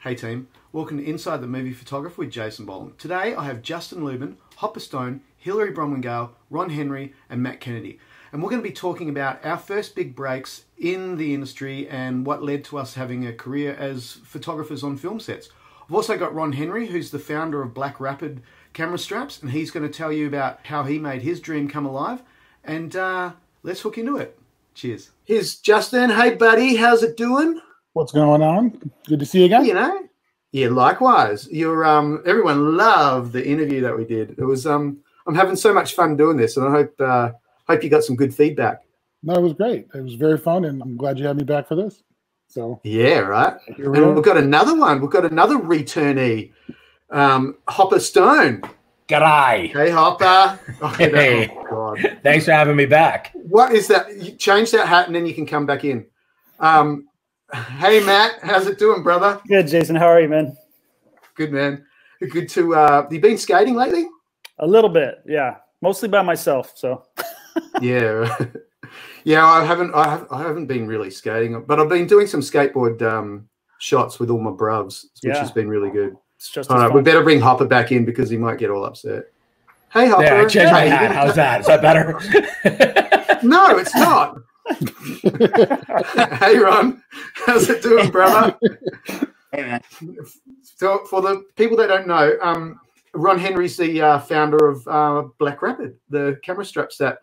Hey team, welcome to Inside the Movie Photographer with Jasin Boland. Today I have Justin Lubin, Hopper Stone, Hilary, Bronwyne, Gayle, Ron Henry and Matt Kennedy. And we're going to be talking about our first big breaks in the industry and what led to us having a career as photographers on film sets. I've also got Ron Henry, who's the founder of BlackRapid camera straps, and he's going to tell you about how he made his dream come alive. And let's hook into it. Cheers. Here's Justin. Hey buddy, how's it doing? What's going on? Good to see you again. You know, yeah, likewise. You're everyone loved the interview that we did. It was I'm having so much fun doing this, and I hope you got some good feedback. No, it was great. It was very fun, and I'm glad you had me back for this. So yeah, right. And we've got another one. We've got another returnee, Hopper Stone. G'day. Hey, Hopper. Oh, hey. Oh, God. Thanks for having me back. What is that? You change that hat, and then you can come back in. Hey, Matt. How's it doing, brother? Good, Jason. How are you, man? Good, man. Good to. Have you been skating lately? A little bit, yeah. Mostly by myself. So. Yeah, yeah. I haven't been really skating, but I've been doing some skateboard shots with all my bruvs, which has been really good. It's just all right. We better bring Hopper back in because he might get all upset. Hey, Hopper. Yeah, I changed my hat. How's that? Is that better? No, it's not. Hey, Ron. How's it doing, brother? Hey, man. So, for the people that don't know, Ron Henry's the founder of BlackRapid, the camera straps that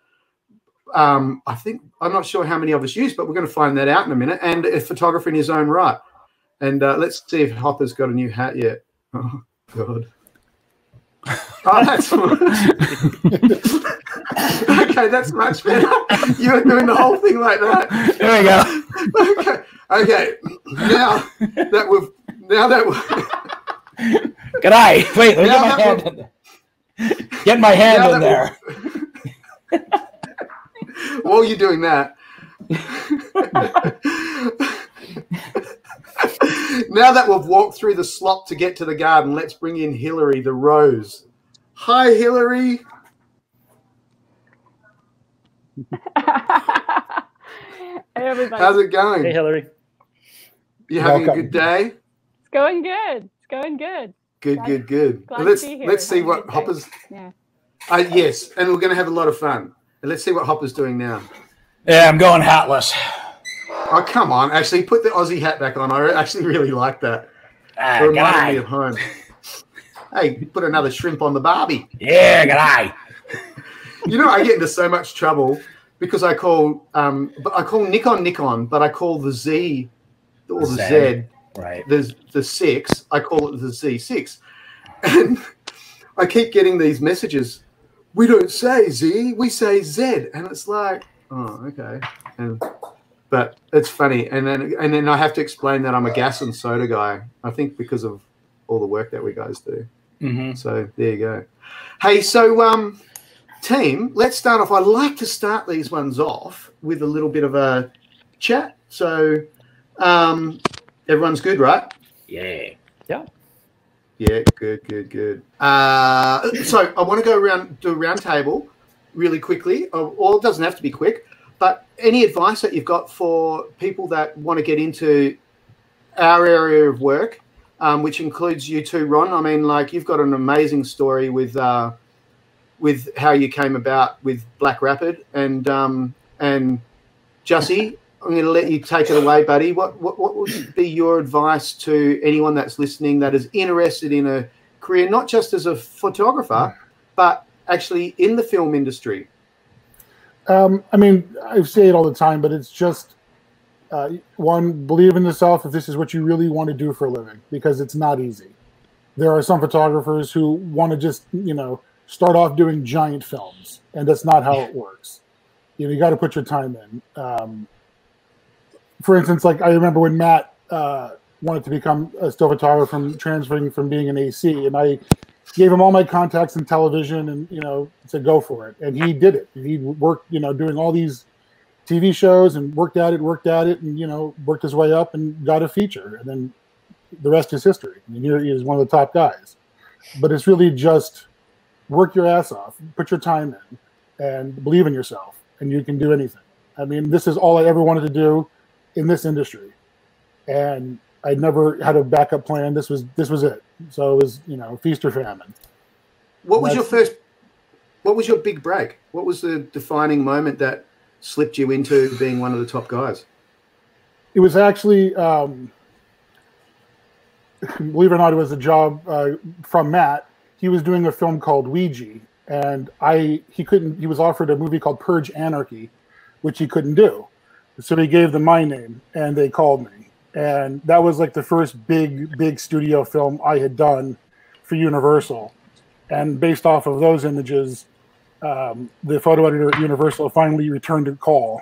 I'm not sure how many of us use, but we're going to find that out in a minute. And a photographer in his own right. And let's see if Hopper's got a new hat yet. Oh, God. Oh, that's okay. That's much better. You were doing the whole thing like that. There we go. Okay. Now that we're G'day. Wait, let me get my hand in there. Get my hand in there. While you're doing that, now that we've walked through the slop to get to the garden, let's bring in Hilary the Rose. Hi, Hilary. Hey, everybody. How's it going? Hey, Hilary. You having a good day? It's going good. It's going good. Good. Glad Let's to be here. let's see what Hopper's. Yeah. Yes, and we're going to have a lot of fun. And let's see what Hopper's doing now. Yeah, I'm going hatless. Oh, come on. Actually, put the Aussie hat back on. I actually really like that. It reminded me of home. Hey, put another shrimp on the barbie. Yeah, g'day. You know, I get into so much trouble because I call Nikon, but I call the Z or the Z, right? The 6. I call it the Z6, and I keep getting these messages. We don't say Z, we say Z, and it's like, oh, okay. But it's funny, and then I have to explain that I'm a gas and soda guy. I think because of all the work that we guys do. Mm-hmm. So there you go. Hey, so team, let's start off. I like to start these ones off with a little bit of a chat. So everyone's good, right? Yeah. Yeah. Yeah, good. So I want to go around, do a round table really quickly. Or it doesn't have to be quick, but any advice that you've got for people that want to get into our area of work, which includes you too, Ron. I mean, like, you've got an amazing story with how you came about with BlackRapid, and Jasin, I'm going to let you take it away, buddy. What would be your advice to anyone that's listening that is interested in a career, not just as a photographer, but actually in the film industry? I mean, I say it all the time, but it's just, one, believe in yourself if this is what you really want to do for a living, because it's not easy. There are some photographers who want to just, start off doing giant films, and that's not how it works. You got to put your time in. For instance, like I remember when Matt wanted to become a still photographer from transferring from being an AC, and I gave him all my contacts in television and, said, go for it. And he did it. He worked, doing all these TV shows and worked at it and, worked his way up and got a feature. And then the rest is history. I mean, he is one of the top guys. But it's really just work your ass off, put your time in, and believe in yourself, and you can do anything. I mean, this is all I ever wanted to do in this industry. And I never had a backup plan. This was it. So it was, feast or famine. What was your big break? What was the defining moment that slipped you into being one of the top guys? It was actually, believe it or not, it was a job from Matt. He was doing a film called Ouija, and he was offered a movie called Purge Anarchy, which he couldn't do. So he gave them my name, and they called me. And that was like the first big studio film I had done for Universal. And based off of those images, the photo editor at Universal finally returned a call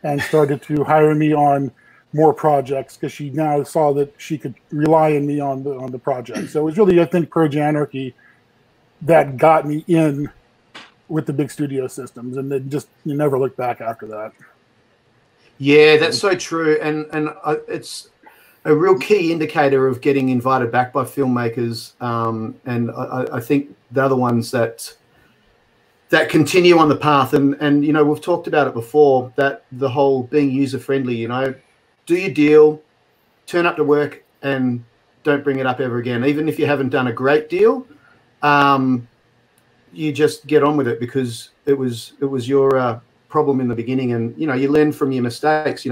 and started to hire me on more projects because she now saw that she could rely on me on the project. So it was really, I think, Purge Anarchy that got me in with the big studio systems, and then you never look back after that. Yeah, that's so true, and it's a real key indicator of getting invited back by filmmakers, and I think they're the ones that continue on the path, and we've talked about it before, that the whole being user friendly, do your deal, turn up to work, and don't bring it up ever again. Even if you haven't done a great deal, you just get on with it because it was your problem in the beginning, and you learn from your mistakes.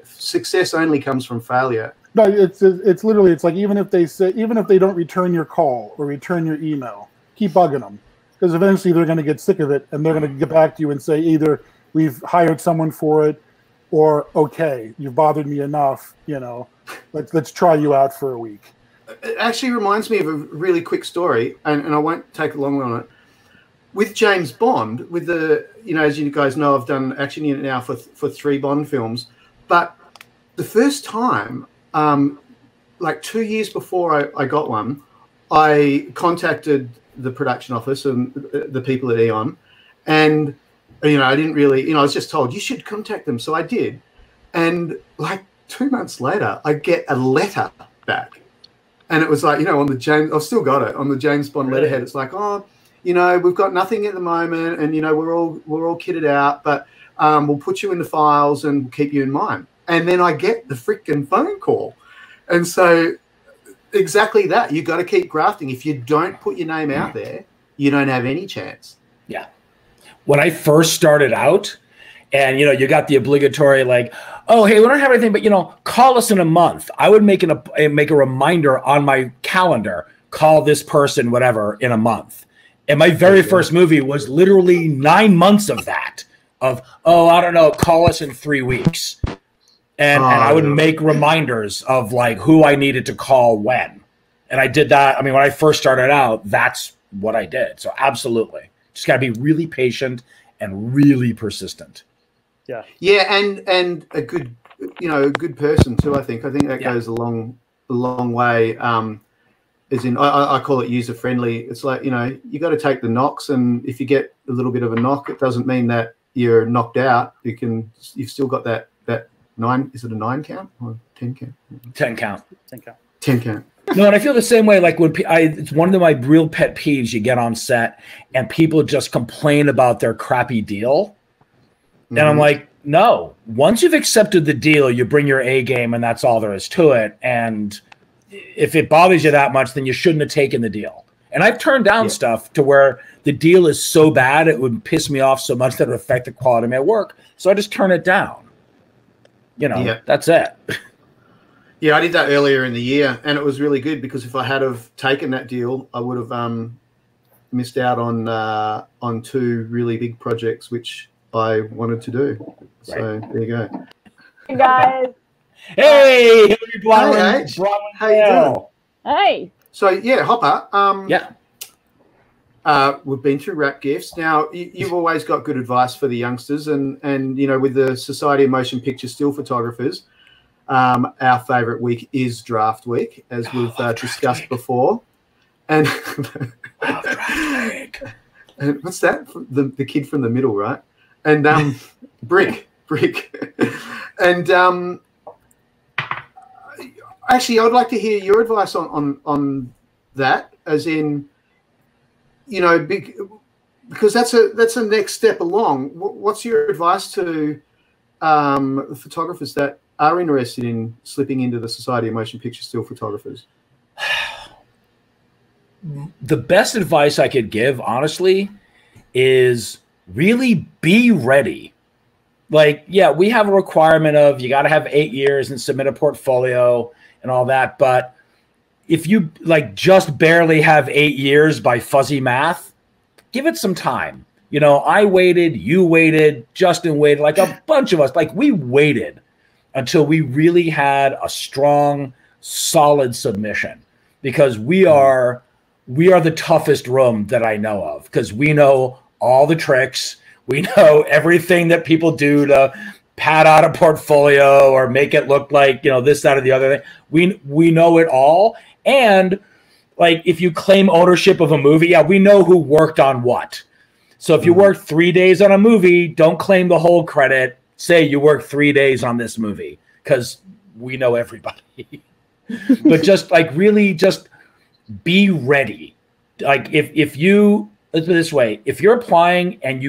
Success only comes from failure. No, it's literally, it's like even if they don't return your call or return your email, keep bugging them, because eventually they're going to get sick of it, and they're going to get back to you and say either we've hired someone for it, or okay, you've bothered me enough. Let's try you out for a week. It actually reminds me of a really quick story, and I won't take a long one on it. With James Bond, with as you guys know, I've done action unit now for 3 Bond films. But the first time, like 2 years before I got one, I contacted the production office and the people at Eon, and I didn't really, I was just told you should contact them, so I did. And like 2 months later, I get a letter back, and it was like, on the James, I've still got it on the James Bond letterhead. It's like, we've got nothing at the moment, and we're all kitted out, but we'll put you in the files and we'll keep you in mind. And then I get the freaking phone call, and so exactly that. You got to keep grafting. If you don't put your name out there, you don't have any chance. Yeah. When I first started out, and you got the obligatory like, oh hey, we don't have anything, but call us in a month. I would make a reminder on my calendar, call this person, whatever, in a month. And my very first movie was literally 9 months of that. Of, I don't know, call us in 3 weeks. And I would make reminders of like who I needed to call when. And I did that. I mean, when I first started out, that's what I did. So absolutely. Just got to be really patient and really persistent. Yeah. Yeah, and a good, a good person too, I think. I think that goes a long way. As in, I call it user friendly. It's like, you got to take the knocks, and if you get a little bit of a knock, it doesn't mean that you're knocked out. You've still got that 9. Is it a 9 count or 10 count? 10 count. 10 count. 10 count. No, and I feel the same way. Like when it's one of my real pet peeves. You get on set and people just complain about their crappy deal, and I'm like, no. Once you've accepted the deal, you bring your A game, and that's all there is to it. And if it bothers you that much, then you shouldn't have taken the deal. And I've turned down stuff to where the deal is so bad it would piss me off so much that it would affect the quality of my work. So I just turn it down. That's it. Yeah, I did that earlier in the year, and it was really good because if I had have taken that deal, I would have missed out on 2 really big projects which I wanted to do. So there you go. Hey guys. Hey, Hilary, Bronwyne. How you doing? Hey. So yeah, Hopper. Yeah. We've been through rap gifts. Now you've always got good advice for the youngsters, and with the Society of Motion Picture Still Photographers, our favourite week is draft week, as we've discussed before. And Draft week. And what's that? The kid from the middle, right? And brick, and actually, I would like to hear your advice on that, as in, because that's a next step along. What's your advice to photographers that are interested in slipping into the Society of Motion Picture Still Photographers? The best advice I could give, honestly, is really be ready. Like, yeah, we have a requirement of you got to have 8 years and submit a portfolio and all that. But if you like just barely have 8 years by fuzzy math, give it some time. You know, I waited, you waited, Justin waited, like a bunch of us, like we waited until we really had a strong, solid submission, because we are the toughest room that I know of, because we know all the tricks. We know everything that people do to pad out a portfolio or make it look like, you know, this, that, or the other thing. We know it all. And like, if you claim ownership of a movie, yeah, we know who worked on what. So if you worked 3 days on a movie, don't claim the whole credit. Say you worked 3 days on this movie, because we know everybody. But just like really just be ready. Like if you, let's put it this way, if you're applying and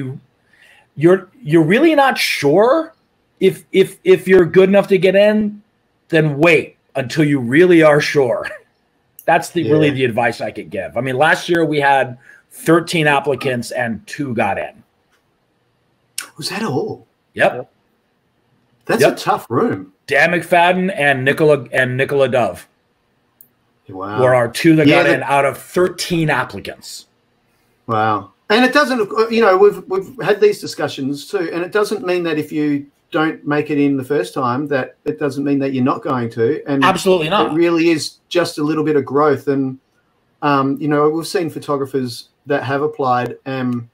you're really not sure if you're good enough to get in, then wait until you really are sure. That's really the advice I could give. I mean, last year we had 13 applicants and 2 got in. Was that all? Yep. That's a tough room. Dan McFadden and Nicola Dove Wow. were our 2 that got in out of 13 applicants. Wow. And it doesn't, you know, we've had these discussions too, and it doesn't mean that if you don't make it in the first time, that it doesn't mean that you're not going to. And absolutely not. It really is just a little bit of growth. And, you know, we've seen photographers that have applied and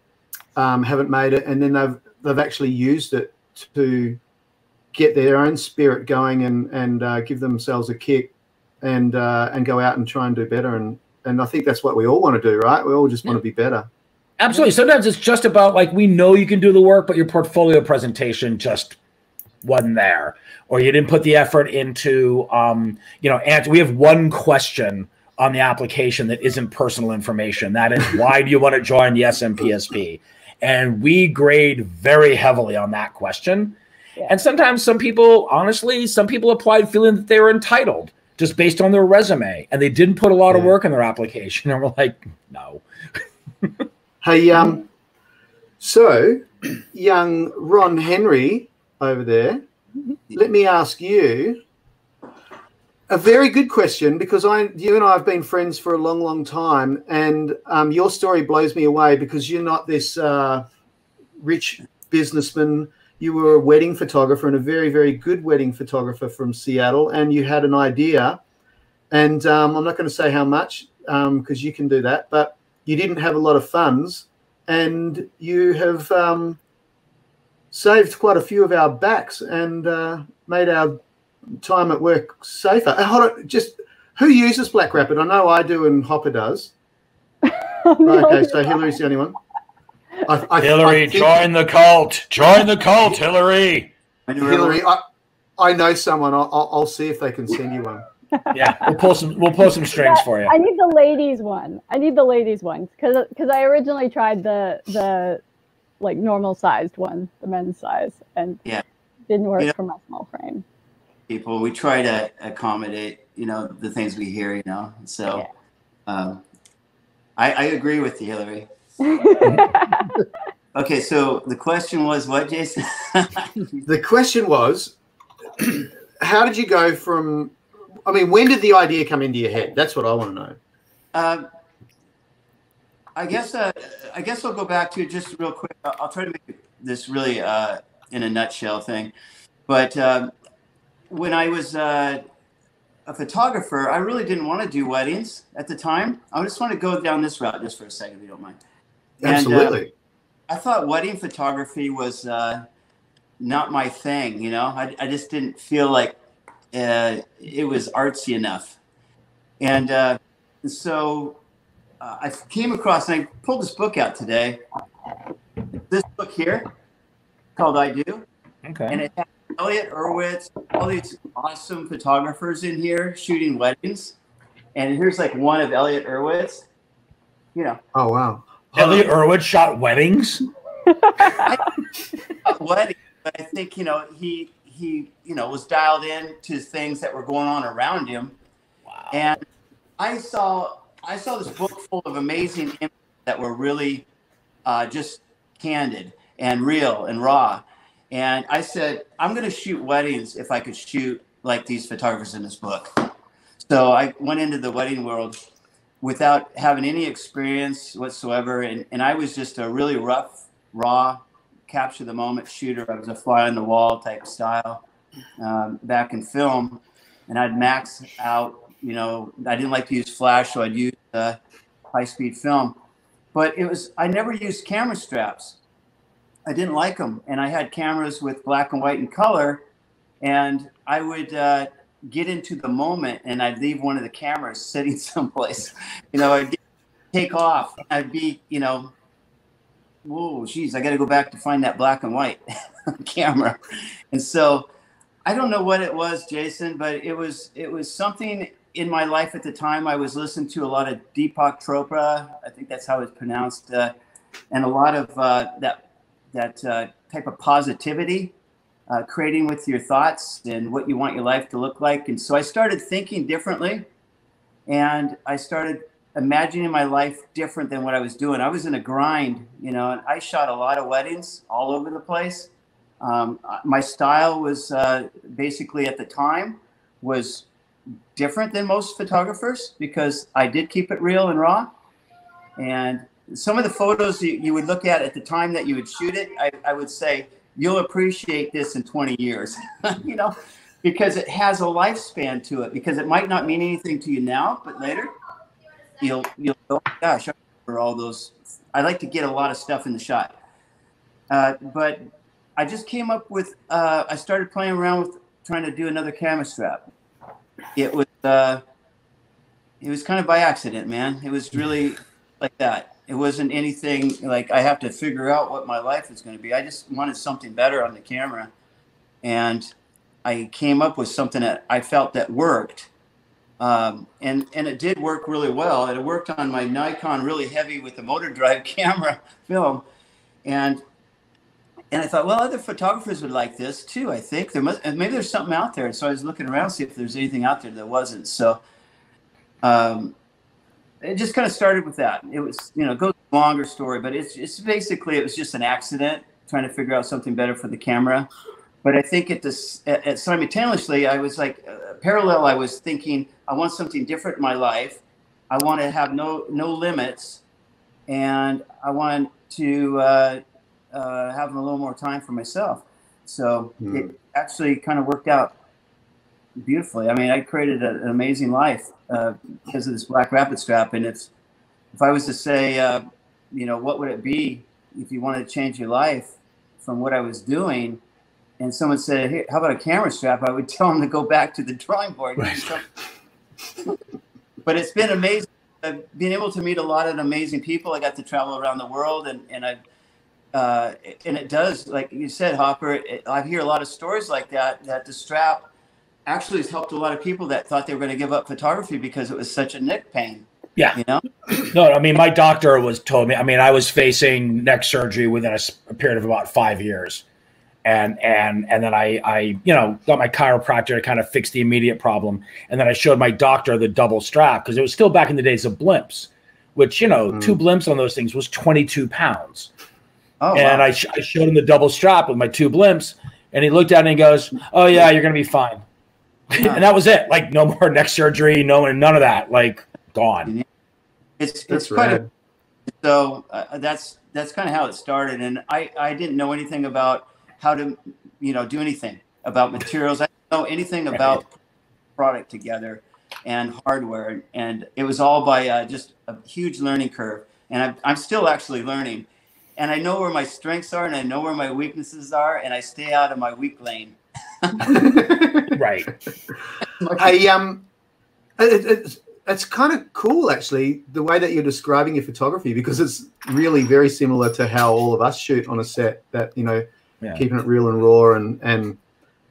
haven't made it, and then they've actually used it to get their own spirit going and give themselves a kick and go out and try and do better. And I think that's what we all want to do, right? We all just want to be better. Absolutely. Sometimes it's just about like, we know you can do the work, but your portfolio presentation just wasn't there, or you didn't put the effort into, you know, and we have one question on the application that isn't personal information. That is, why do you want to join the SMPSP? And we grade very heavily on that question. Yeah. And sometimes some people applied feeling that they were entitled just based on their resume, and they didn't put a lot of work in their application. And we're like, no. Hey, so young Ron Henry over there, let me ask you a very good question, because you and I have been friends for a long, long time, and your story blows me away, because you're not this rich businessman. You were a wedding photographer, and a very, very good wedding photographer from Seattle, and you had an idea, and I'm not going to say how much, because you can do that, but you didn't have a lot of funds, and you have saved quite a few of our backs and made our time at work safer. Hold on, just who uses BlackRapid? I know I do, and Hopper does. Okay, so Hilary's the only one. Hilary, join the cult. Join the cult, Hilary. Hilary, I know someone. I'll see if they can send you one. Yeah, we'll pull some strings for you. I need the ladies one. Because I originally tried the like normal sized one, the men's size, and didn't work for my small frame. People, we try to accommodate, you know, the things we hear, you know. So, I agree with you, Hilary. Okay, so the question was what, Jason? The question was, how did you go from? I mean, when did the idea come into your head? That's what I want to know. I guess I'll go back to it just real quick. I'll try to make this really in a nutshell thing. But when I was a photographer, I really didn't want to do weddings at the time. I just want to go down this route just for a second, if you don't mind. Absolutely. And, I thought wedding photography was not my thing. You know, I just didn't feel like it was artsy enough. And so I came across, and I pulled this book out today. This book here called I Do. Okay. And it has Elliot Erwitz, all these awesome photographers in here shooting weddings. And here's like one of Elliot Erwitz. You know. Oh, wow. Elliot Erwitz shot weddings? Weddings, but I think, you know, he he, you know, was dialed in to things that were going on around him. Wow. And I saw this book full of amazing images that were really just candid and real and raw. And I said, I'm going to shoot weddings if I could shoot like these photographers in this book. So I went into the wedding world without having any experience whatsoever. And I was just a really rough, raw, capture the moment shooter. I was a fly on the wall type style back in film. And I'd max out, you know, I didn't like to use flash, so I'd use high-speed film. But I never used camera straps. I didn't like them. And I had cameras with black and white and color. And I would get into the moment and I'd leave one of the cameras sitting someplace. You know, I'd take off. I'd be, you know, whoa, geez, I got to go back to find that black and white camera. And so I don't know what it was, Jason, but it was something in my life at the time. I was listening to a lot of Deepak Chopra. I think that's how it's pronounced. And a lot of that type of positivity, creating with your thoughts and what you want your life to look like. And so I started thinking differently, and I started imagining my life different than what I was doing. I was in a grind, you know, and I shot a lot of weddings all over the place. My style was basically at the time was different than most photographers because I did keep it real and raw. And some of the photos you would look at the time that you would shoot it, I would say, you'll appreciate this in 20 years, you know, because it has a lifespan to it, because it might not mean anything to you now, but later you'll go, oh my gosh, I remember all those. I like to get a lot of stuff in the shot. But I just came up with, I started playing around with trying to do another camera strap. It was kind of by accident, man. It was really like that. It wasn't anything like I have to figure out what my life is going to be. I just wanted something better on the camera. And I came up with something that I felt that worked. And it did work really well. It worked on my Nikon really heavy with the motor drive camera film. And I thought, well, other photographers would like this too. I think maybe there's something out there. And so I was looking around to see if there's anything out there that wasn't. So it just kind of started with that. It was, you know, it goes a longer story, but it's basically, it was just an accident trying to figure out something better for the camera. But I think simultaneously, I was like, parallel, I was thinking, I want something different in my life. I want to have no limits. And I want to have a little more time for myself. So it actually kind of worked out beautifully. I mean, I created an amazing life because of this BlackRapid strap. And if I was to say, you know, what would it be if you wanted to change your life from what I was doing? And someone said, hey, how about a camera strap? I would tell them to go back to the drawing board. Right. But it's been amazing. I've been able to meet a lot of amazing people. I got to travel around the world, and it does, like you said, Hopper, I hear a lot of stories like that the strap actually has helped a lot of people that thought they were going to give up photography because it was such a neck pain. Yeah. You know? No, I mean, my doctor told me, I mean, I was facing neck surgery within a period of about 5 years. And then I, you know, got my chiropractor to kind of fix the immediate problem. And then I showed my doctor the double strap because it was still back in the days of blimps, which, you know, 2 blimps on those things was 22 pounds. Oh, and wow. I showed him the double strap with my 2 blimps, and he looked at it and he goes, oh yeah, you're going to be fine. And that was it. Like, no more neck surgery, none of that, like, gone. It's quite so that's kind of how it started. And I didn't know anything about how to, you know, do anything about materials. I didn't know anything about product together and hardware. And it was all by just a huge learning curve. And I'm still actually learning. And I know where my strengths are and I know where my weaknesses are, and I stay out of my weak lane. Right. It's kind of cool, actually, the way that you're describing your photography, because it's really very similar to how all of us shoot on a set, that, you know, keeping it real and raw. And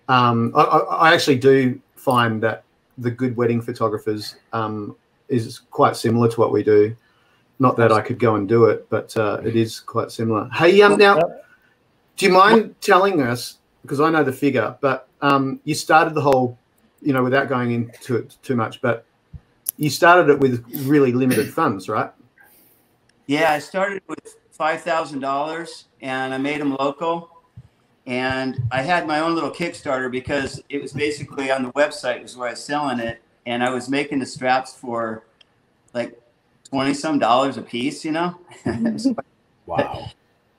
I actually do find that the good wedding photographers is quite similar to what we do. Not that I could go and do it, but it is quite similar. Hey, now, do you mind telling us, because I know the figure, but you started the whole, without going into it too much, but you started it with really limited funds, right? Yeah, I started with $5,000 and I made them local. And I had my own little Kickstarter because it was basically on the website was where I was selling it. And I was making the straps for like $20-some a piece, Wow.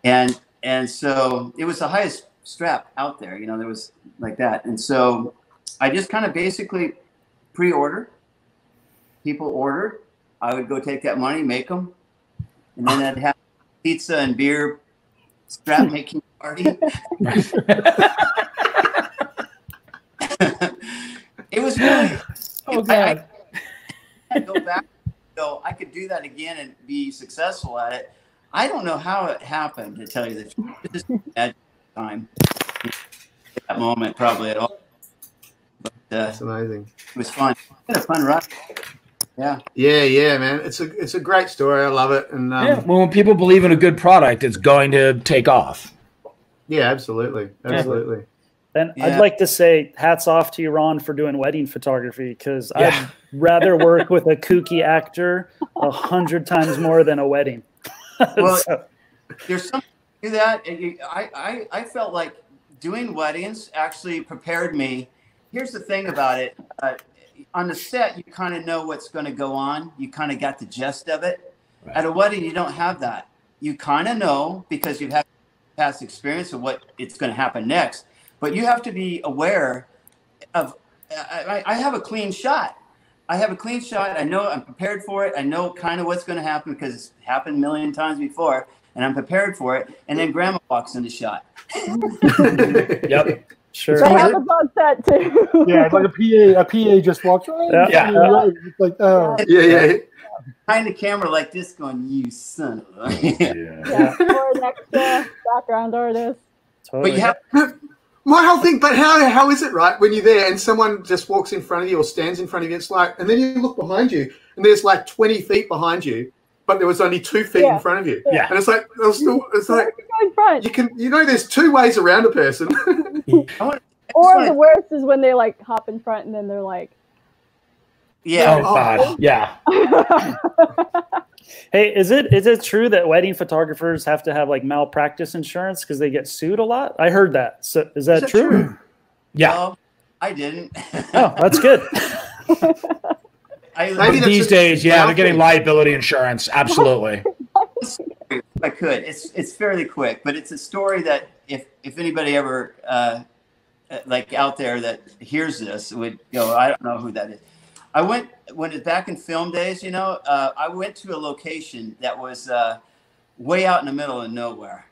And so it was the highest strap out there, there was like that. And so I just kind of basically pre-ordered. People ordered. I would go take that money, make them. And then I'd have pizza and beer strap making party. It was really, I go back, so I could do that again and be successful at it. I don't know how it happened, to tell you the truth. It just at time, that moment, probably at all. But that's amazing. It was fun. It's a fun run. Yeah. Yeah, man. It's a great story. I love it. And when people believe in a good product, it's going to take off. Yeah, absolutely. And I'd like to say hats off to you, Ron, for doing wedding photography, because I'd rather work with a kooky actor 100 times more than a wedding. Well, there's something to that. I felt like doing weddings actually prepared me. Here's the thing about it. On the set, you kind of know what's going to go on. You kind of got the gist of it. Right. At a wedding, you don't have that. You kind of know because you've had past experience of what it's going to happen next. But you have to be aware of, I have a clean shot. I know I'm prepared for it. I know kind of what's going to happen because it's happened a million times before, and I'm prepared for it. And then grandma walks in the shot. Yep. Sure. That happens on set too. Yeah, it's like a PA just walks right. Yeah. It's like, oh. Yeah. Behind the camera like this going, you son of a... Yeah. Or an extra background artist. Totally. But you have... My whole thing, but how is it, right, when you're there and someone just walks in front of you or stands in front of you, it's like, and then you look behind you and there's like 20 feet behind you, but there was only 2 feet in front of you. Yeah. And it's like, there's two ways around a person. Or the worst is when they like hop in front and then they're like, yeah. Oh, God. Yeah. Hey, is it true that wedding photographers have to have like malpractice insurance because they get sued a lot? I heard that. So is that true? Yeah. No, I didn't. Oh, that's good. These days, they're getting liability insurance. Absolutely. I could. It's fairly quick, but it's a story that if anybody ever like out there that hears this would go, I don't know who that is. I went when it's back in film days, I went to a location that was way out in the middle of nowhere,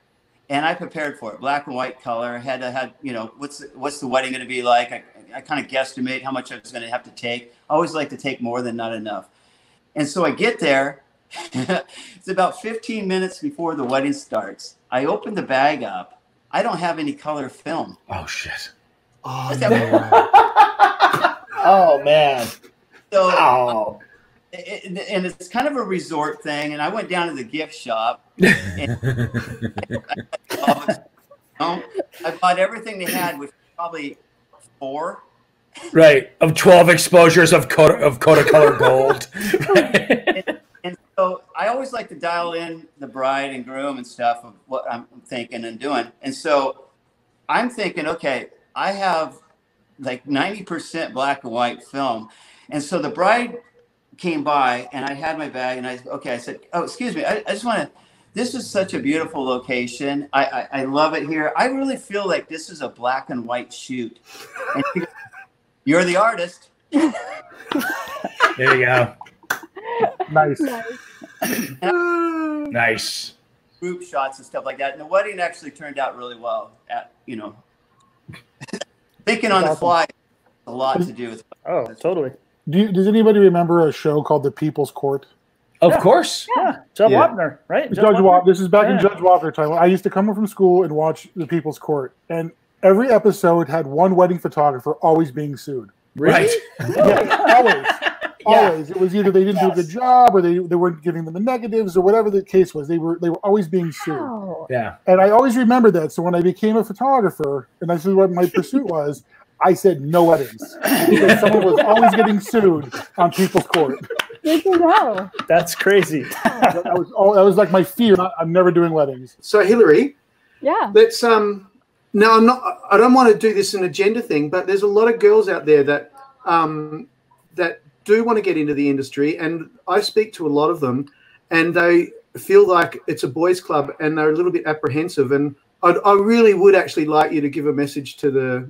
and I prepared for it. Black and white color. Had what's the wedding going to be like? I kind of guesstimate how much I was going to have to take. I always like to take more than not enough. And so I get there. It's about 15 minutes before the wedding starts. I open the bag up. I don't have any color film. Oh shit! Oh man! Oh man! So, and it's kind of a resort thing. And I went down to the gift shop. And I bought everything they had, which was probably 4. Right, of 12 exposures of Kodacolor gold. And so I always like to dial in the bride and groom and stuff of what I'm thinking and doing. And so I'm thinking, okay, I have like 90% black and white film. And so the bride came by and I had my bag and I said, oh, excuse me. I just want to, this is such a beautiful location. I love it here. I really feel like this is a black and white shoot. And she goes, you're the artist. There you go. Nice. Nice. Group shots and stuff like that. And the wedding actually turned out really well. Thinking on the fly, a lot to do with. Oh, totally. Does anybody remember a show called The People's Court? Of course. Yeah. Judge Wapner, right? Judge Wapner. This is back in Judge Wapner time. I used to come home from school and watch The People's Court. And every episode had one wedding photographer always being sued. Right. Yeah, always. Always. It was either they didn't do a good job or they weren't giving them the negatives or whatever the case was. They were always being sued. Yeah. And I always remember that. So when I became a photographer and this is what my pursuit was, I said no weddings because someone was always getting sued on people's court. Good to know. That's crazy. That was like my fear. I'm never doing weddings. So Hilary, Yeah. let's now I don't want to do this an agenda thing, but there's a lot of girls out there that that do want to get into the industry, and I speak to a lot of them, and they feel like it's a boys' club, and they're a little bit apprehensive. And I really would actually like you to give a message to the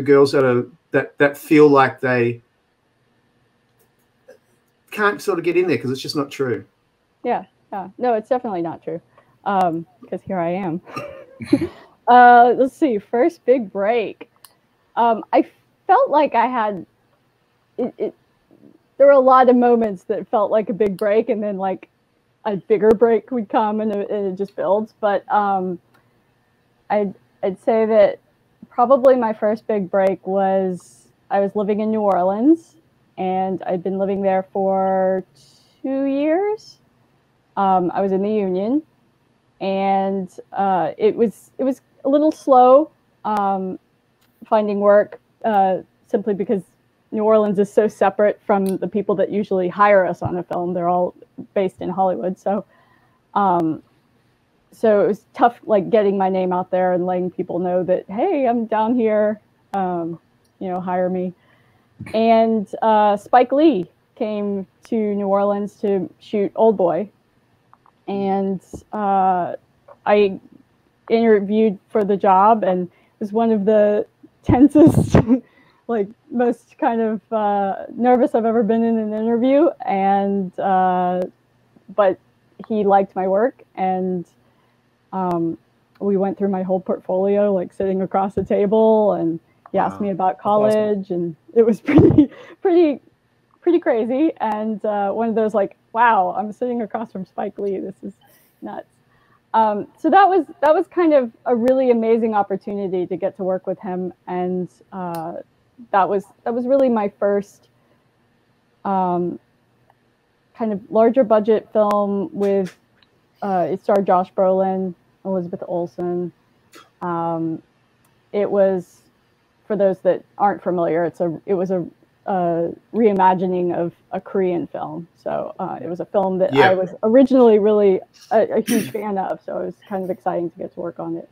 girls that feel like they can't sort of get in there because it's just not true. Yeah. No, it's definitely not true. Because here I am. Let's see. First big break. I felt like I had it. There were a lot of moments that felt like a big break, and then like a bigger break would come, and it just builds. But I'd say that probably my first big break was I was living in New Orleans, and I'd been living there for 2 years. I was in the union, and it was a little slow finding work simply because New Orleans is so separate from the people that usually hire us on a film. They're all based in Hollywood, so it was tough, like getting my name out there and letting people know that, hey, I'm down here, hire me. And Spike Lee came to New Orleans to shoot Old Boy. And I interviewed for the job, and it was one of the tensest, like most kind of nervous I've ever been in an interview. And but he liked my work, and we went through my whole portfolio, like sitting across the table, and he asked me about college, and it was pretty crazy. And one of those like, wow, I'm sitting across from Spike Lee. This is nuts. So that was kind of a really amazing opportunity to get to work with him, and that was really my first kind of larger budget film with it starred Josh Brolin, Elizabeth Olsen. It was, for those that aren't familiar, it was a reimagining of a Korean film. So it was a film that I was originally really a huge fan of. So it was kind of exciting to get to work on it.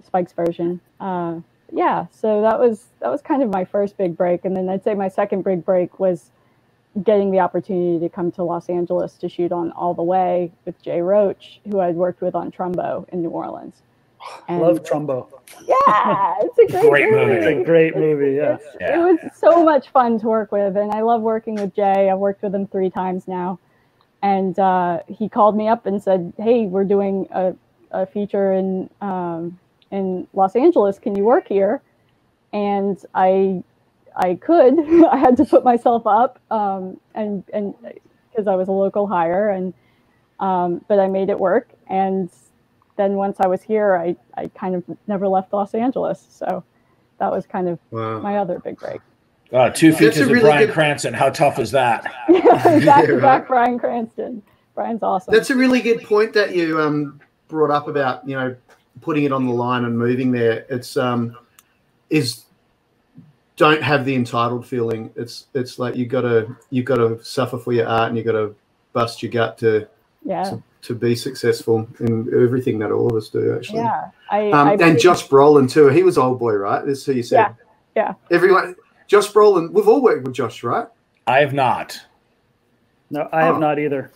Spike's version. So that was kind of my first big break. And then I'd say my second big break was getting the opportunity to come to Los Angeles to shoot on All the Way with Jay Roach, who I'd worked with on Trumbo in New Orleans. And love Trumbo. Yeah, it's a great movie. It's a great movie, yeah. It was so much fun to work with, and I love working with Jay. I've worked with him 3 times now. And he called me up and said, hey, we're doing a feature in Los Angeles. Can you work here? And I could. I had to put myself up, and because I was a local hire, and but I made it work. And then once I was here, I kind of never left Los Angeles. So that was kind of my other big break. 2 features of Bryan Cranston. How tough is that? Back Bryan Cranston. Bryan's awesome. That's a really good point that you brought up about, putting it on the line and moving there. It's don't have the entitled feeling. It's like you've got to suffer for your art, and you've got to bust your gut to be successful in everything that all of us do, actually. Yeah. And Josh Brolin too. He was Old Boy, right? That's who you said. Yeah. Everyone. Josh Brolin. We've all worked with Josh, right? I have not. No, I have not either.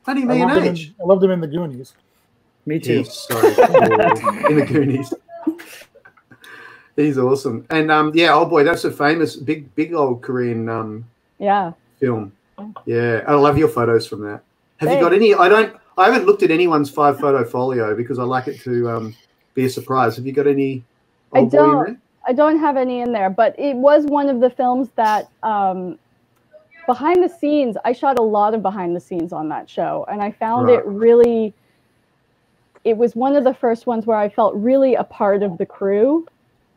Only me and age. I loved him in The Goonies. Me too. Sorry. In The Goonies. He's awesome. And Old Boy, that's a famous big old Korean film. Yeah. I love your photos from that. Have you got any? I haven't looked at anyone's 5-photo folio because I like it to be a surprise. Have you got any Old Boy in there? I don't have any in there, but it was one of the films that behind the scenes, I shot a lot of behind the scenes on that show, and I found it was one of the first ones where I felt really a part of the crew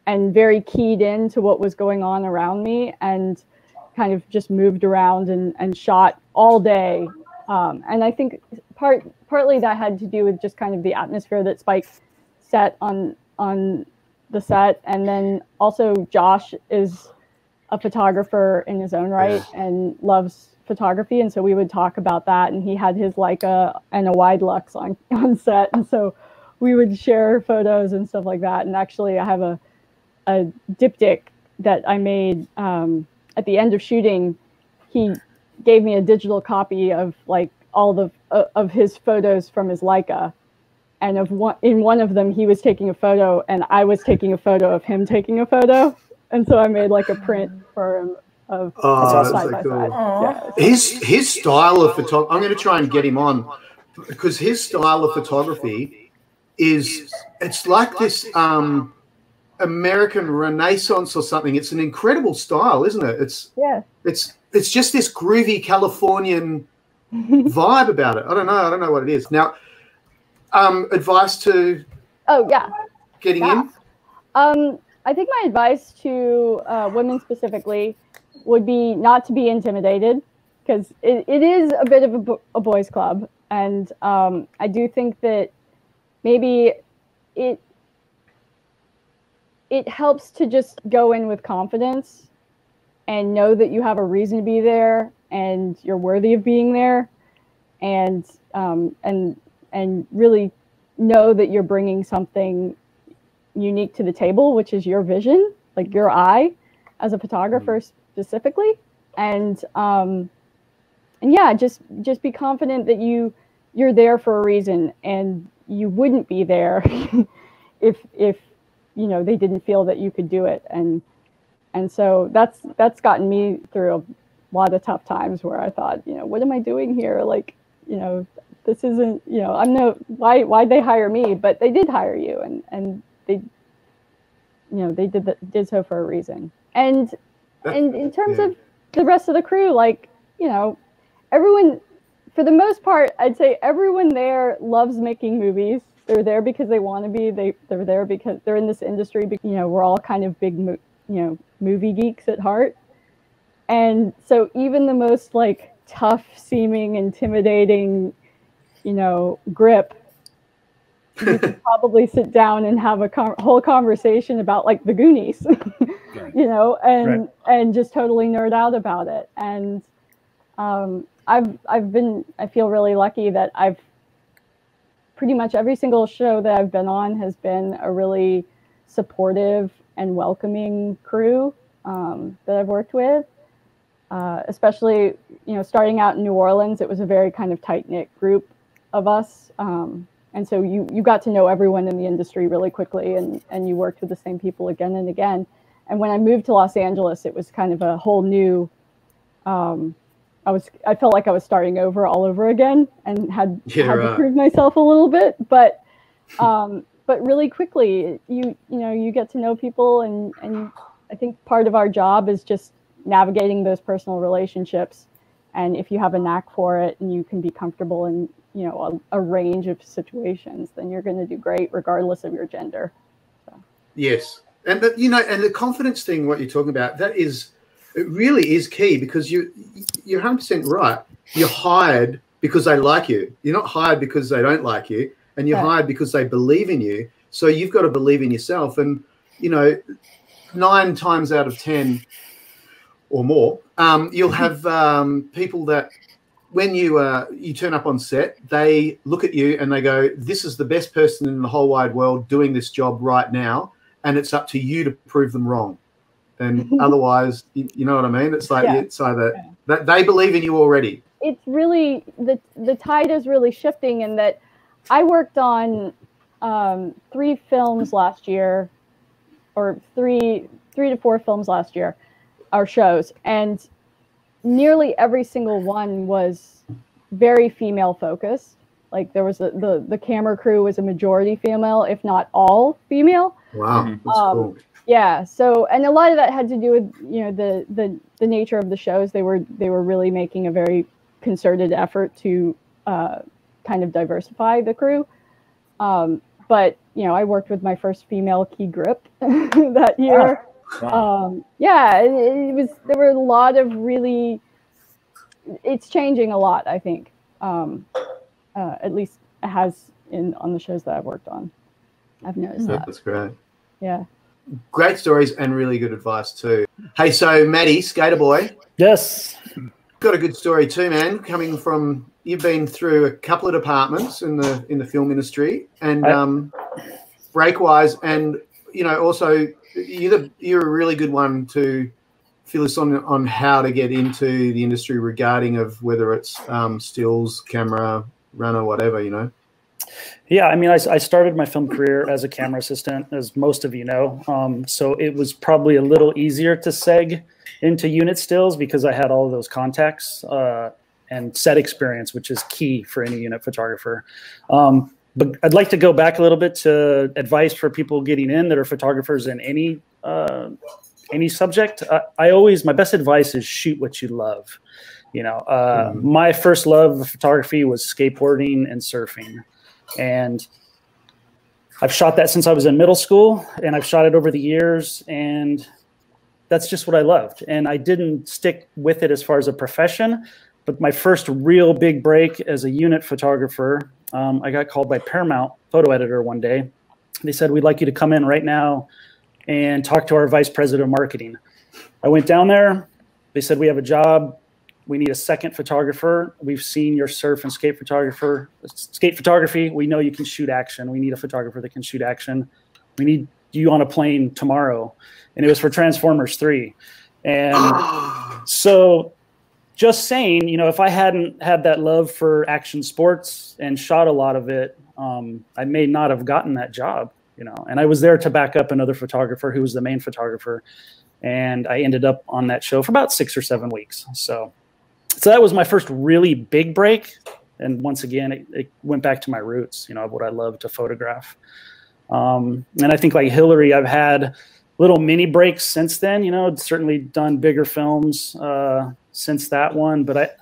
and very keyed into what was going on around me, and kind of just moved around and shot all day. And I think partly that had to do with just kind of the atmosphere that Spike set on the set. And then also Josh is a photographer in his own right and loves photography, and so we would talk about that. And he had his Leica and a wide lux on set, and so we would share photos and stuff like that. And actually, I have a diptych that I made at the end of shooting. He gave me a digital copy of like all the of his photos from his Leica, and in one of them he was taking a photo, and I was taking a photo of him taking a photo. And so I made like a print for him of that's side so by cool. side. Yeah. His style of photography, I'm going to try and get him on, because his style of photography it's like this American Renaissance or something. It's an incredible style, isn't it? It's just this groovy Californian vibe about it. I don't know what it is. Now, advice to getting in? I think my advice to women specifically would be not to be intimidated, because it is a bit of a boys' club. And I do think that maybe it helps to just go in with confidence and know that you have a reason to be there and you're worthy of being there, and really know that you're bringing something unique to the table, which is your vision, like your eye as a photographer specifically. And yeah, just be confident that you're there for a reason, and you wouldn't be there if you know they didn't feel that you could do it. And so that's gotten me through a lot of tough times where I thought, you know, what am I doing here? Like, you know, this isn't, you know, why'd they hire me? But they did hire you, and they, you know, they did so for a reason. And in terms of the rest of the crew, like, you know, everyone, for the most part, I'd say everyone there loves making movies. They're there because they want to be. They're there because they're in this industry. You know, we're all kind of big, you know, movie geeks at heart. And so even the most like tough seeming, intimidating, you know, grip, you could probably sit down and have a whole conversation about like the Goonies, you know, and just totally nerd out about it. And I feel really lucky that I've pretty much every single show that I've been on has been a really supportive and welcoming crew that I've worked with. Especially, you know, starting out in New Orleans, it was a very kind of tight-knit group of us. And so you got to know everyone in the industry really quickly, and you worked with the same people again and again. And when I moved to Los Angeles, it was kind of a whole new, I felt like I was starting over all over again, and had to prove myself a little bit. But really quickly, you know, you get to know people, and I think part of our job is just navigating those personal relationships. And if you have a knack for it and you can be comfortable in, you know, a range of situations, then you're going to do great regardless of your gender. So. Yes. And the confidence thing, what you're talking about, it really is key, because you're 100% right. You're hired because they like you. You're not hired because they don't like you, and you're hired because they believe in you. So you've got to believe in yourself. And, you know, 9 times out of 10 or more, you'll have people that when you turn up on set, they look at you and they go, this is the best person in the whole wide world doing this job right now, and it's up to you to prove them wrong. And otherwise, you know what I mean? It's like it's either that they believe in you already. It's really, the tide is really shifting, in that I worked on 3 films last year, or three to 4 films last year, our shows, and nearly every single one was very female focused. Like there was the camera crew was a majority female, if not all female. Wow, that's cool. Yeah. So, and a lot of that had to do with, you know, the nature of the shows. They were really making a very concerted effort to kind of diversify the crew. But, you know, I worked with my first female key grip that year. Wow. There were a lot of really, it's changing a lot, I think. At least it has on the shows that I've worked on. I've noticed that. That's great. Yeah. great stories and really good advice too. Hey, so Maddie, Skater Boy. Yes. Got a good story too, man. Coming from, you've been through a couple of departments in the film industry, and break-wise, and also you're a really good one to fill us on how to get into the industry regarding of whether it's stills, camera, runner, whatever, Yeah, I mean, I started my film career as a camera assistant, as most of you know. So it was probably a little easier to seg into unit stills because I had all of those contacts and set experience, which is key for any unit photographer. But I'd like to go back a little bit to advice for people getting in that are photographers in any subject. My best advice is shoot what you love. My first love of photography was skateboarding and surfing. And I've shot that since I was in middle school, and I've shot it over the years, and that's just what I loved. And I didn't stick with it as far as a profession, but my first real big break as a unit photographer, I got called by Paramount photo editor one day. They said, "We'd like you to come in right now and talk to our vice president of marketing." I went down there. They said, "We have a job. We need a second photographer. We've seen your surf and skate photography. We know you can shoot action. We need a photographer that can shoot action. We need you on a plane tomorrow." And it was for Transformers 3. And so just saying, if I hadn't had that love for action sports and shot a lot of it, I may not have gotten that job, And I was there to back up another photographer who was the main photographer. And I ended up on that show for about 6 or 7 weeks. So that was my first really big break. And once again, it went back to my roots, of what I love to photograph. And I think like Hilary, I've had little mini breaks since then, certainly done bigger films since that one. But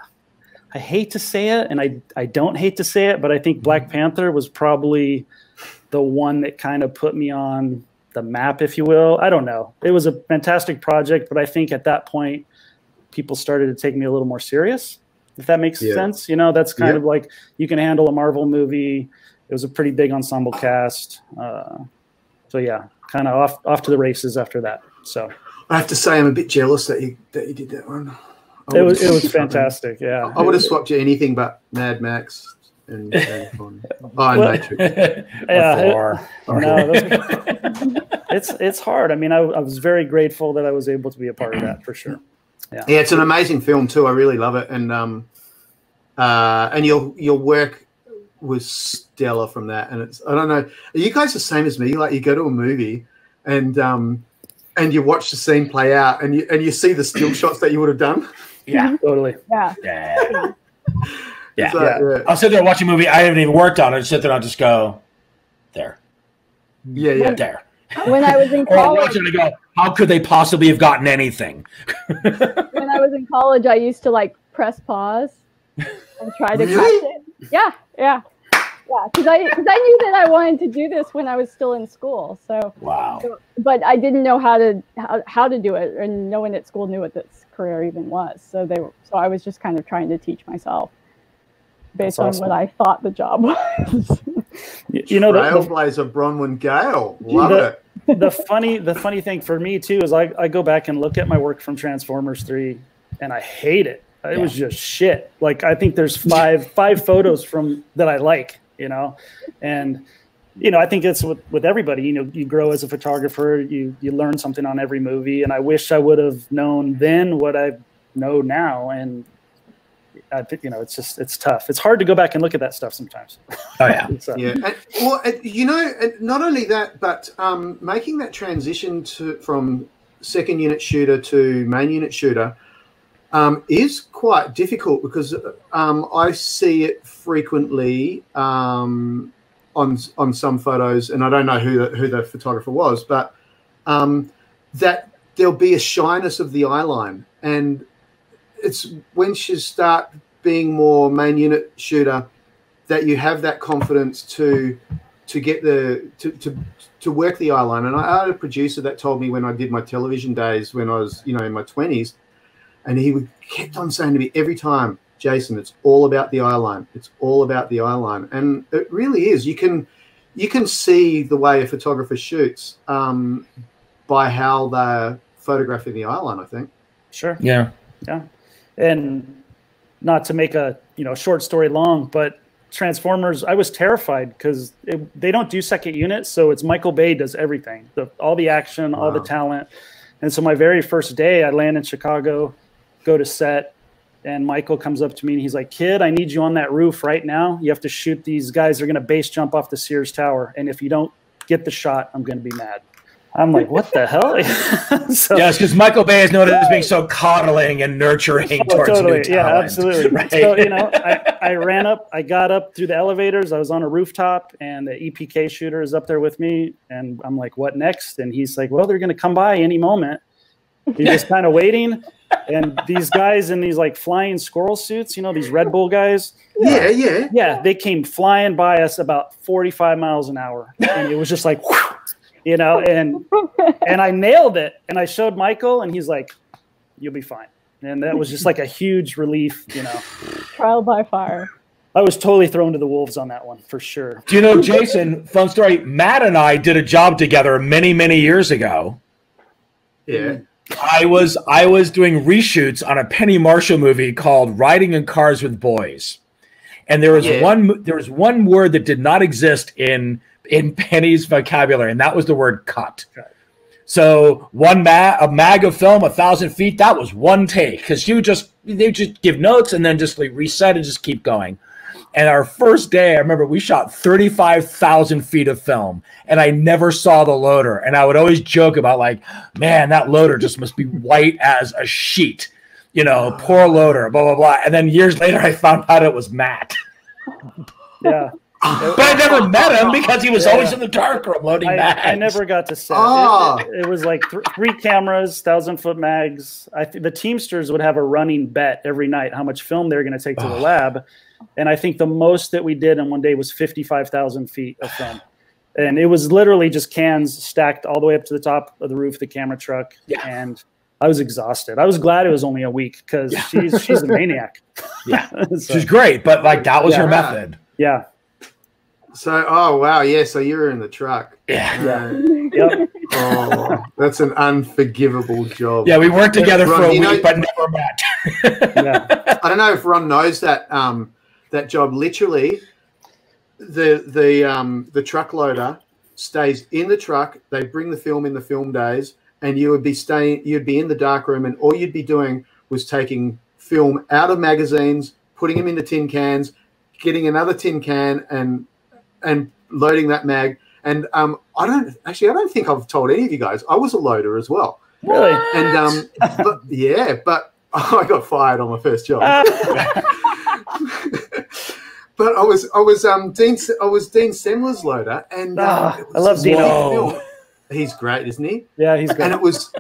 I hate to say it, and I don't hate to say it, but I think Black Panther was probably the one that kind of put me on the map, if you will. I don't know. It was a fantastic project, but I think at that point, people started to take me a little more serious, if that makes sense. That's kind of like, you can handle a Marvel movie. It was a pretty big ensemble cast. So yeah, kind of off to the races after that. So I have to say, I'm a bit jealous that you did that one. It was fantastic. Yeah, I would have swapped you anything but Mad Max and Matrix. Yeah, it's hard. I mean, I was very grateful that I was able to be a part of that, for sure. Yeah, it's an amazing film too. I really love it, and your work was stellar from that. And I don't know, are you guys the same as me? Like, you go to a movie and you watch the scene play out, and you see the still shots that you would have done. Yeah, totally. Yeah. Yeah. I'll sit there and watch a movie I haven't even worked on, and sit there and I'll just go there. Yeah. There. When I was in Or I'll college, watch it and go, how could they possibly have gotten anything? when I was in college, I used to press pause and try to catch it. Yeah. Because I knew that I wanted to do this when I was still in school. So wow. But I didn't know how to do it, and no one at school knew what this career even was. So I was just kind of trying to teach myself based on what I thought the job was. Trailblazer Bronwyne Gayle. Love it. The funny thing for me too is I go back and look at my work from Transformers 3 and I hate it. It was just shit. Like, I think there's five photos from that I like, and I think it's with everybody. You grow as a photographer, you learn something on every movie, and I wish I would have known then what I know now. And I think it's tough. It's hard to go back and look at that stuff sometimes. Oh yeah, yeah. Not only that, but making that transition from second unit shooter to main unit shooter is quite difficult, because I see it frequently on some photos, and I don't know who the photographer was, but that there'll be a shyness of the eyeline, and it's when you start being more main unit shooter that you have that confidence to get to work the eyeline. And I had a producer that told me when I did my television days when I was in my 20s, and he kept on saying to me every time, "Jason, it's all about the eyeline. It's all about the eyeline." And it really is. You can see the way a photographer shoots by how they're photographing the eyeline, I think. Sure. Yeah. Yeah. And not to make a short story long, but Transformers, I was terrified because they don't do second unit, so it's Michael Bay does everything, all the action, all the talent. And so my very first day, I land in Chicago, go to set, and Michael comes up to me and he's like, "Kid, I need you on that roof right now. You have to shoot these guys. They're going to base jump off the Sears Tower, and if you don't get the shot, I'm going to be mad." I'm like, what the hell? So, yes, because Michael Bay is known as being so coddling and nurturing towards new talent. Yeah, absolutely. Right? So, I ran up, I got up through the elevators. I was on a rooftop, and the EPK shooter is up there with me. And I'm like, what next? And he's like, well, they're going to come by any moment. He's just kind of waiting. And these guys in these like flying squirrel suits, these Red Bull guys. Yeah, they came flying by us about 45 miles an hour. And it was just like, whew, and I nailed it. And I showed Michael, and he's like, "You'll be fine." And that was just like a huge relief, Trial by fire. I was totally thrown to the wolves on that one for sure. Do you know, Jason, fun story, Matt and I did a job together many, many years ago. Yeah. I was doing reshoots on a Penny Marshall movie called Riding in Cars with Boys. And there was one word that did not exist in Penny's vocabulary, and that was the word cut. Okay. So a mag of film, 1,000 feet, that was one take, because they just give notes and then just like reset and just keep going. And our first day, I remember we shot 35,000 feet of film, and I never saw the loader. And I would always joke about like, man, that loader just must be white as a sheet, poor loader, blah, blah, blah. And then years later, I found out it was Matt. Yeah. But I never met him because he was always in the darkroom loading mags. I never got to set. It was like 3 cameras, 1,000-foot mags. The Teamsters would have a running bet every night how much film they were going to take to the lab. And I think the most that we did in one day was 55,000 feet of film. And it was literally just cans stacked all the way up to the top of the roof of the camera truck. Yeah. And I was exhausted. I was glad it was only a week because she's a maniac. Yeah, so, she's great. But like that was her method. Yeah. So, oh, wow. Yeah, so you were in the truck. Yeah. Yep. Oh, that's an unforgivable job. Yeah, we worked together for a week, but never met. Yeah. I don't know if Ron knows that that job. Literally, the truck loader stays in the truck. They bring the film in the film days, and you'd be in the dark room, and all you'd be doing was taking film out of magazines, putting them into tin cans, getting another tin can, and loading that mag. And I don't think I've told any of you guys, I was a loader as well. Really? And but I got fired on my first job. But I was Dean Semler's loader, and I love Dino. He's great, isn't he? Yeah, he's great. And it was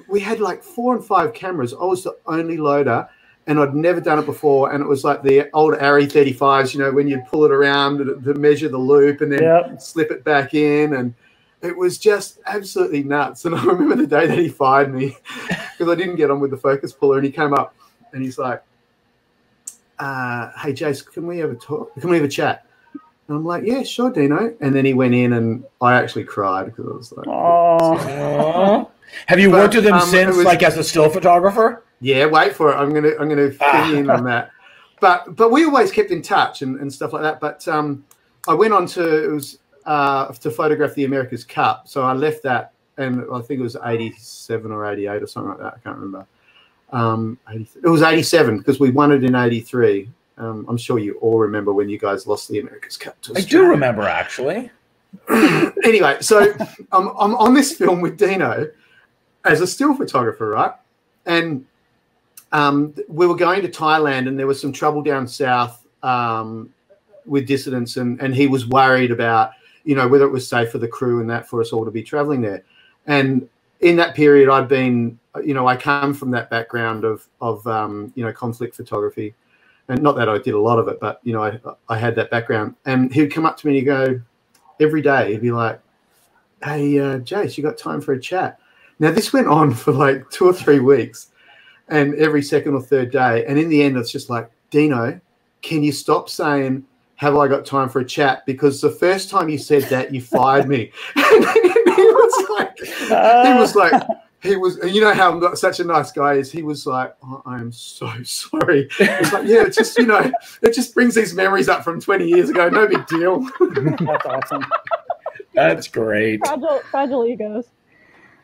we had like 4 and 5 cameras. I was the only loader, and I'd never done it before. And it was like the old Arri 35s, when you pull it around to measure the loop and then slip it back in. And it was just absolutely nuts. And I remember the day that he fired me because I didn't get on with the focus puller. And he came up and he's like, "Hey, Jace, can we have a talk? Can we have a chat?" And I'm like, "Yeah, sure, Dino." And then he went in and I actually cried because I was like, "Oh." Have you worked with him since, like as a still photographer? Yeah, wait for it. I'm gonna fill you in on that. But we always kept in touch and stuff like that. But I went on to photograph the America's Cup. So I left that, and I think it was 87 or 88 or something like that. I can't remember. It was 87 because we won it in 83. I'm sure you all remember when you guys lost the America's Cup to Australia. I do remember, actually. Anyway, so I'm on this film with Dino as a still photographer, right? And we were going to Thailand, and there was some trouble down south with dissidents, and he was worried about, whether it was safe for the crew and that for us all to be traveling there. And in that period, I'd been, I come from that background of conflict photography. And not that I did a lot of it, but, I had that background. And he would come up to me and he'd go, every day, he'd be like, "Hey, Jace, you got time for a chat?" Now, this went on for like 2 or 3 weeks, and every second or third day. And in the end, it's just like, "Dino, can you stop saying, have I got time for a chat? Because the first time you said that, you fired me. And he was, and you know how I'm not such a nice guy is. He was like, oh, I am so sorry. I was like, yeah, it's just, it just brings these memories up from 20 years ago. No big deal. That's awesome. That's great. Fragile egos.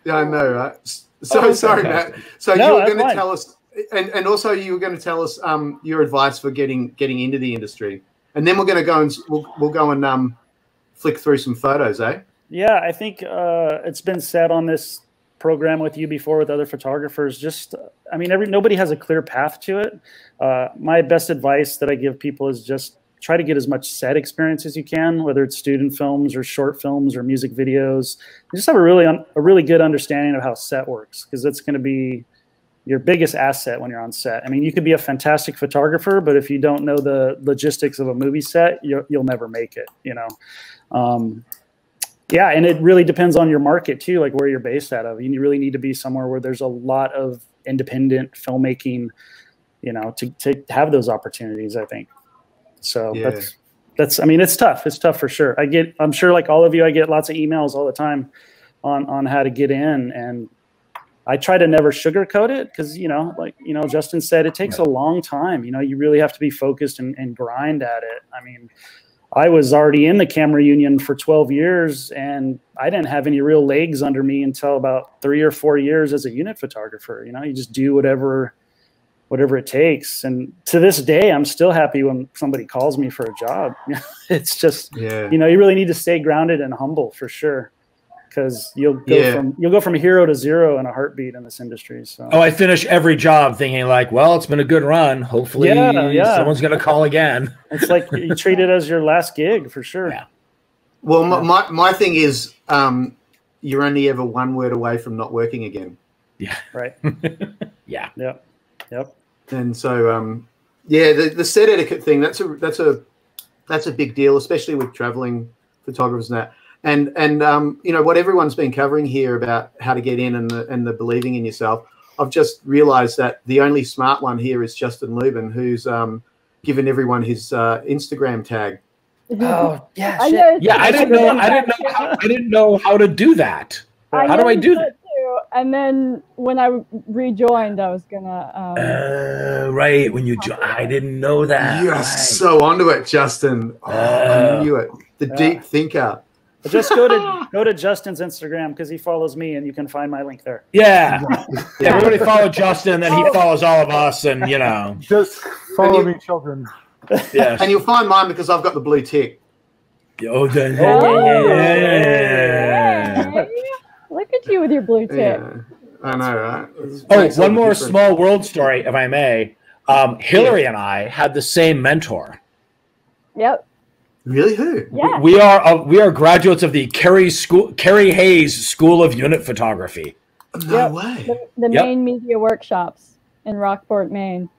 Yeah, I know, right? So sorry, Matt. So you were going to tell us, and also you were going to tell us your advice for getting into the industry, and then we're going to go and we'll go and flick through some photos, eh? Yeah, I think it's been said on this program with you before with other photographers. Just, I mean, nobody has a clear path to it. My best advice that I give people is just try to get as much set experience as you can, whether it's student films or short films or music videos. Just have a really good understanding of how set works, because that's going to be your biggest asset when you're on set. I mean, you could be a fantastic photographer, but if you don't know the logistics of a movie set, you'll never make it, Yeah, and it really depends on your market too, like where you're based out of. You really need to be somewhere where there's a lot of independent filmmaking, to have those opportunities, I think. So yeah. That's I mean, it's tough. It's tough for sure. I'm sure like all of you, I get lots of emails all the time on how to get in, and I try to never sugarcoat it because, Justin said, it takes a long time. You really have to be focused and grind at it. I mean, I was already in the camera union for 12 years, and I didn't have any real legs under me until about 3 or 4 years as a unit photographer. You just do whatever it takes. And to this day, I'm still happy when somebody calls me for a job. It's just, you really need to stay grounded and humble for sure. Because you'll go from hero to zero in a heartbeat in this industry. So I finish every job thinking like, well, it's been a good run. Hopefully someone's going to call again. It's like you treat it as your last gig for sure. Yeah. Well, my thing is you're only ever one word away from not working again. Yeah. Right. Yeah. Yep. And so, the set etiquette thing, that's a big deal, especially with traveling photographers and that. And what everyone's been covering here about how to get in and the believing in yourself, I've just realized that the only smart one here is Justin Lubin, who's given everyone his Instagram tag. Oh yeah, I didn't know how to do that. How do I do that? And then when I rejoined, I was gonna. Right when you joined, I didn't know that. You're so onto it, Justin. I knew it. The deep thinker. Just go to Justin's Instagram because he follows me, and you can find my link there. Yeah, everybody follow Justin, then he follows all of us, and just follow me, children. Yeah, and you'll find mine because I've got the blue tick. Oh, look at you with your blue tick. Yeah, I know, right? One more small world story, if I may. Hilary and I had the same mentor. Yep. Really? Who? Yeah. We are graduates of the Carrie Hayes School of Unit Photography. No way. The main media workshops in Rockport, Maine.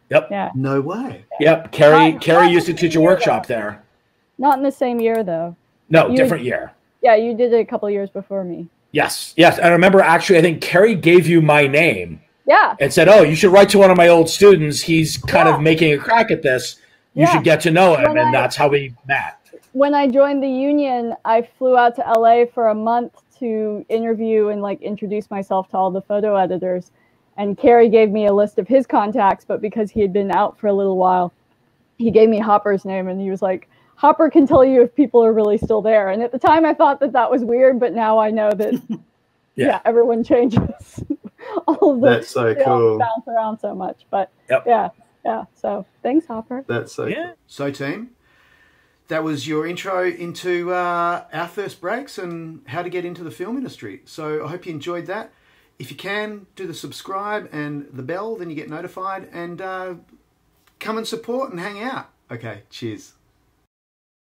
Yep. Yeah. No way. Yep. Carrie used to teach a workshop there. Not in the same year though. No, different year. Yeah, you did it a couple years before me. Yes. And I remember actually, I think Carrie gave you my name. Yeah. And said, "Oh, you should write to one of my old students. He's kind of making a crack at this. You should get to know him," and that's how we met. When I joined the union, I flew out to LA for a month to interview and introduce myself to all the photo editors. And Carrie gave me a list of his contacts, but because he had been out for a little while, he gave me Hopper's name, and he was like, "Hopper can tell you if people are really still there." And at the time I thought that was weird, but now I know that everyone changes. All of that's so cool. Bounce around so much, but yeah, so thanks, Hopper. That's so cool. So, team, that was your intro into our first breaks and how to get into the film industry. So I hope you enjoyed that. If you can, do the subscribe and the bell, then you get notified, and come and support and hang out. Okay, cheers.